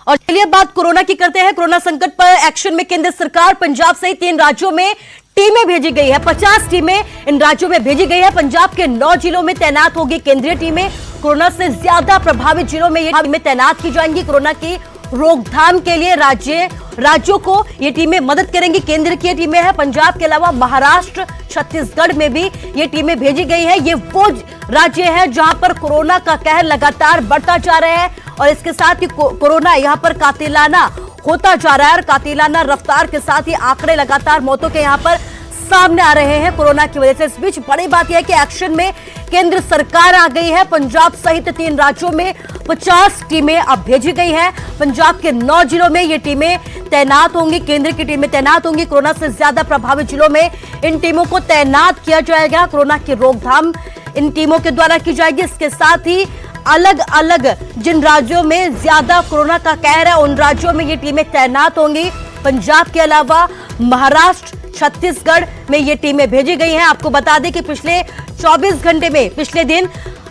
और चलिए बात कोरोना की करते हैं। कोरोना संकट पर एक्शन में केंद्र सरकार पंजाब सहित 3 राज्यों में टीमें भेजी गई है। 50 टीमें इन राज्यों में भेजी गई है। पंजाब के 9 जिलों में तैनात होगी केंद्रीय टीमें। कोरोना से ज्यादा प्रभावित जिलों में ये टीमें तैनात की जाएंगी। कोरोना की रोकथाम के लिए राज्यों को ये टीमें मदद करेंगी। केंद्र की टीमें हैं। पंजाब के अलावा महाराष्ट्र, छत्तीसगढ़ में भी ये टीमें भेजी गई है। ये वो राज्य है जहां पर कोरोना का कहर लगातार बढ़ता जा रहा है और इसके साथ ही कोरोना यहां पर कातिलाना होता जा रहा है और कातिलाना रफ्तार के साथ ही आंकड़े लगातार मौतों के यहां पर सामने आ रहे हैं कोरोना की वजह से। इस बीच बड़ी बात यह है कि एक्शन में केंद्र सरकार आ गई है। पंजाब सहित 3 राज्यों में 50 टीमें अब भेजी गई हैं। पंजाब के 9 जिलों में ये टीमें तैनात होंगी। केंद्र की टीमें तैनात होंगी। कोरोना से ज्यादा प्रभावित जिलों में इन टीमों को तैनात किया जाएगा। कोरोना की रोकथाम इन टीमों के द्वारा की जाएगी। इसके साथ ही अलग अलग जिन राज्यों में ज्यादा कोरोना का कहर है उन राज्यों में ये टीमें तैनात होंगी। पंजाब के अलावा महाराष्ट्र, छत्तीसगढ़ में ये टीमें भेजी गई हैं। आपको बता दें कि पिछले 24 घंटे में पिछले दिन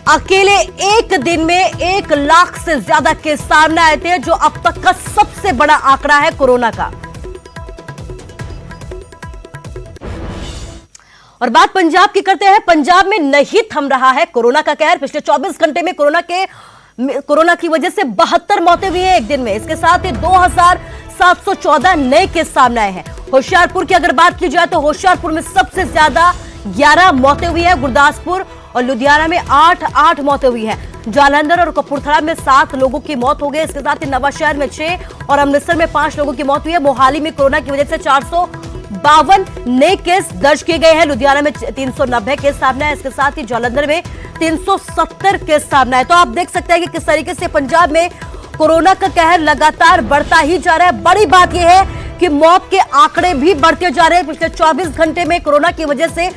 अकेले एक दिन में 1 लाख से ज्यादा केस सामने आए थे, जो अब तक का सबसे बड़ा आंकड़ा है कोरोना का। और बात पंजाब की करते हैं। पंजाब में नहीं थम रहा है कोरोना का कहर। पिछले 24 घंटे में कोरोना की वजह से 72 मौतें हुई हैं एक दिन में। इसके साथ ही 2714 नए केस सामने आए हैं। होशियारपुर की अगर बात की जाए तो होशियारपुर में सबसे ज्यादा 11 मौतें हुई हैं। गुरदासपुर और लुधियाना में 8 मौतें हुई हैं। जालंधर और कपूरथला में 7 लोगों की मौत हो गई। इसके साथ ही नवाशहर में 6 और अमृतसर में 5 लोगों की मौत हुई है। मोहाली में कोरोना की वजह से 452 नए केस दर्ज किए गए हैं। लुधियाना में 390 केस सामने आए। इसके साथ ही जालंधर में 370 केस सामने आए। तो आप देख सकते हैं कि किस तरीके से पंजाब में कोरोना का कहर लगातार बढ़ता ही जा रहा है। बड़ी बात यह है कि मौत के आंकड़े भी बढ़ते जा रहे हैं। पिछले 24 घंटे में कोरोना की वजह से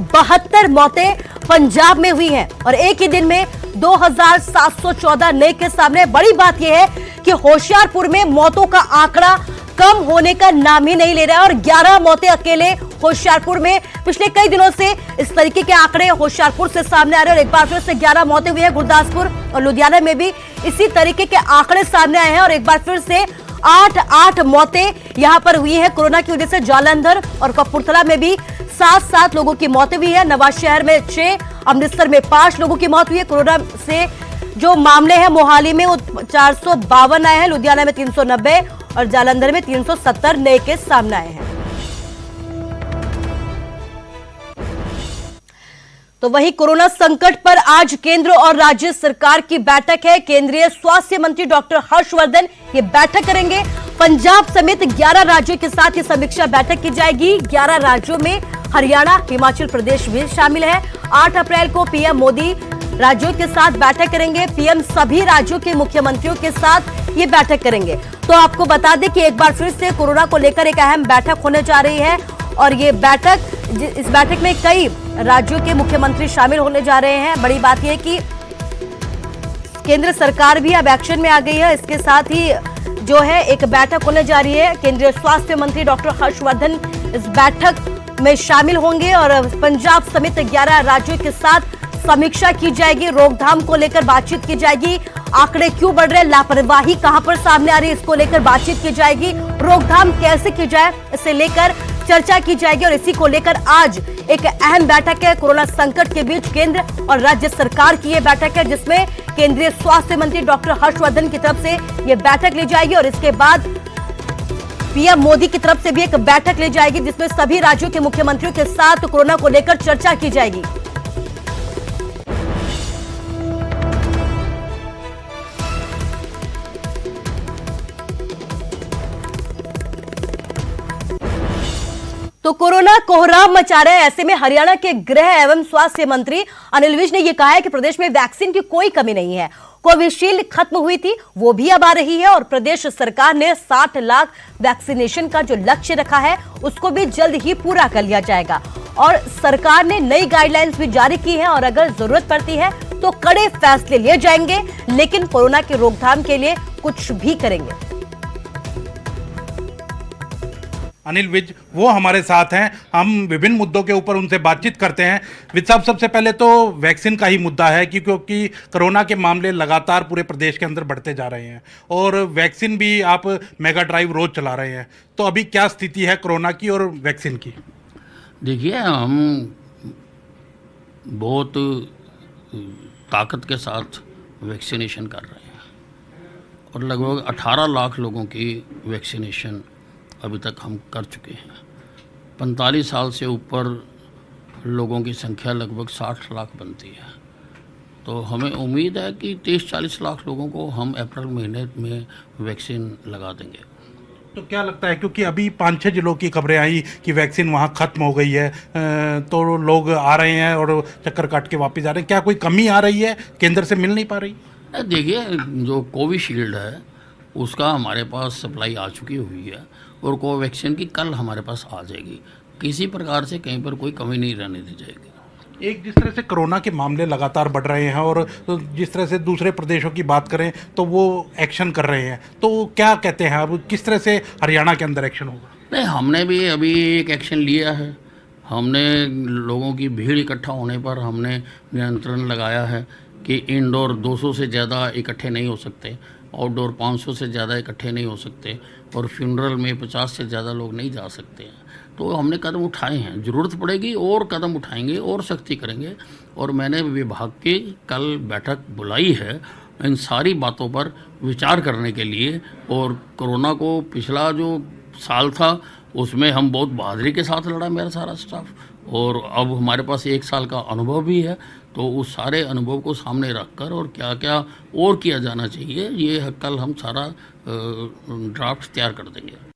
72 मौतें पंजाब में हुई हैं और एक ही दिन में 2714 नए केस सामने। बड़ी बात यह है कि होशियारपुर में मौतों का आंकड़ा कम होने का नाम ही नहीं ले रहा है और 11 मौतें अकेले होशियारपुर में। पिछले कई दिनों से इस तरीके के आंकड़े होशियारपुर से सामने आ रहे हैं और एक बार फिर से 11 मौतें हुई हैं। गुरदासपुर और लुधियाना में भी इसी तरीके के आंकड़े सामने आए हैं और एक बार फिर से 8 मौतें यहां पर हुई है कोरोना की वजह से। जालंधर और कपूरथला में भी 7 लोगों की मौतें हुई है। नवाशहर में 6, अमृतसर में 5 लोगों की मौत हुई है। कोरोना से जो मामले हैं मोहाली में वो 452 आए हैं। लुधियाना में 390 और जालंधर में 370 नए केस सामने आए हैं। तो वहीं कोरोना संकट पर आज केंद्र और राज्य सरकार की बैठक है। केंद्रीय स्वास्थ्य मंत्री डॉक्टर हर्षवर्धन ये बैठक करेंगे। पंजाब समेत 11 राज्यों के साथ ये समीक्षा बैठक की जाएगी। 11 राज्यों में हरियाणा, हिमाचल प्रदेश भी शामिल है। 8 अप्रैल को पीएम मोदी राज्यों के साथ बैठक करेंगे। पीएम सभी राज्यों के मुख्यमंत्रियों के साथ ये बैठक करेंगे। तो आपको बता दें कि एक बार फिर से कोरोना को लेकर एक अहम बैठक होने जा रही है और ये इस बैठक में कई राज्यों के मुख्यमंत्री शामिल होने जा रहे हैं। बड़ी बात यह कि केंद्र सरकार भी अब एक्शन में आ गई है। इसके साथ ही जो है एक बैठक होने जा रही है। केंद्रीय स्वास्थ्य मंत्री डॉक्टर हर्षवर्धन इस बैठक में शामिल होंगे और पंजाब समेत 11 राज्यों के साथ समीक्षा की जाएगी। रोकथाम को लेकर बातचीत की जाएगी। आंकड़े क्यों बढ़ रहे हैं, लापरवाही कहां पर सामने आ रही है, इसको लेकर बातचीत की जाएगी। रोकथाम कैसे की जाए इसे लेकर चर्चा की जाएगी और इसी को लेकर आज एक अहम बैठक है। कोरोना संकट के बीच केंद्र और राज्य सरकार की यह बैठक है जिसमें केंद्रीय स्वास्थ्य मंत्री डॉक्टर हर्षवर्धन की तरफ से यह बैठक ली जाएगी और इसके बाद पीएम मोदी की तरफ से भी एक बैठक ली जाएगी जिसमें सभी राज्यों के मुख्यमंत्रियों के साथ कोरोना को लेकर चर्चा की जाएगी। तो कोरोना कोहराम मचा रहा है। ऐसे में हरियाणा के गृह एवं स्वास्थ्य मंत्री अनिल विज ने यह कहा है कि प्रदेश में वैक्सीन की कोई कमी नहीं है। कोविशील्ड खत्म हुई थी, वो भी अब आ रही है और प्रदेश सरकार ने 60 लाख वैक्सीनेशन का जो लक्ष्य रखा है उसको भी जल्द ही पूरा कर लिया जाएगा। और सरकार ने नई गाइडलाइंस भी जारी की है और अगर जरूरत पड़ती है तो कड़े फैसले लिए जाएंगे, लेकिन कोरोना की रोकथाम के लिए कुछ भी करेंगे। अनिल विज वो हमारे साथ हैं। हम विभिन्न मुद्दों के ऊपर उनसे बातचीत करते हैं। विज साहब, सबसे पहले तो वैक्सीन का ही मुद्दा है क्योंकि कोरोना के मामले लगातार पूरे प्रदेश के अंदर बढ़ते जा रहे हैं और वैक्सीन भी आप मेगा ड्राइव रोज चला रहे हैं, तो अभी क्या स्थिति है कोरोना की और वैक्सीन की? देखिए, हम बहुत ताकत के साथ वैक्सीनेशन कर रहे हैं और लगभग 18 लाख लोगों की वैक्सीनेशन अभी तक हम कर चुके हैं। 45 साल से ऊपर लोगों की संख्या लगभग 60 लाख बनती है, तो हमें उम्मीद है कि 30-40 लाख लोगों को हम अप्रैल महीने में वैक्सीन लगा देंगे। तो क्या लगता है, क्योंकि अभी 5-6 जिलों की खबरें आई कि वैक्सीन वहाँ ख़त्म हो गई है, तो लोग आ रहे हैं और चक्कर काट के वापस आ रहे हैं, क्या कोई कमी आ रही है, केंद्र से मिल नहीं पा रही? देखिए, जो कोविशील्ड है उसका हमारे पास सप्लाई आ चुकी हुई है और कोवैक्सीन की कल हमारे पास आ जाएगी। किसी प्रकार से कहीं पर कोई कमी नहीं रहने दी जाएगी। एक जिस तरह से कोरोना के मामले लगातार बढ़ रहे हैं और जिस तरह से दूसरे प्रदेशों की बात करें तो वो एक्शन कर रहे हैं, तो क्या कहते हैं अब, किस तरह से हरियाणा के अंदर एक्शन होगा? नहीं, हमने भी अभी एक एक्शन लिया है। हमने लोगों की भीड़ इकट्ठा होने पर हमने नियंत्रण लगाया है कि इंडोर 200 से ज़्यादा इकट्ठे नहीं हो सकते, आउटडोर 500 से ज़्यादा इकट्ठे नहीं हो सकते और फ्यूनरल में 50 से ज़्यादा लोग नहीं जा सकते हैं। तो हमने कदम उठाए हैं, ज़रूरत पड़ेगी और कदम उठाएंगे और सख्ती करेंगे। और मैंने विभाग की कल बैठक बुलाई है इन सारी बातों पर विचार करने के लिए। और कोरोना को पिछला जो साल था उसमें हम बहुत बहादुरी के साथ लड़ा, मेरा सारा स्टाफ, और अब हमारे पास 1 साल का अनुभव भी है। तो उस सारे अनुभव को सामने रखकर और क्या क्या और किया जाना चाहिए, ये कल हम सारा ड्राफ्ट तैयार कर देंगे।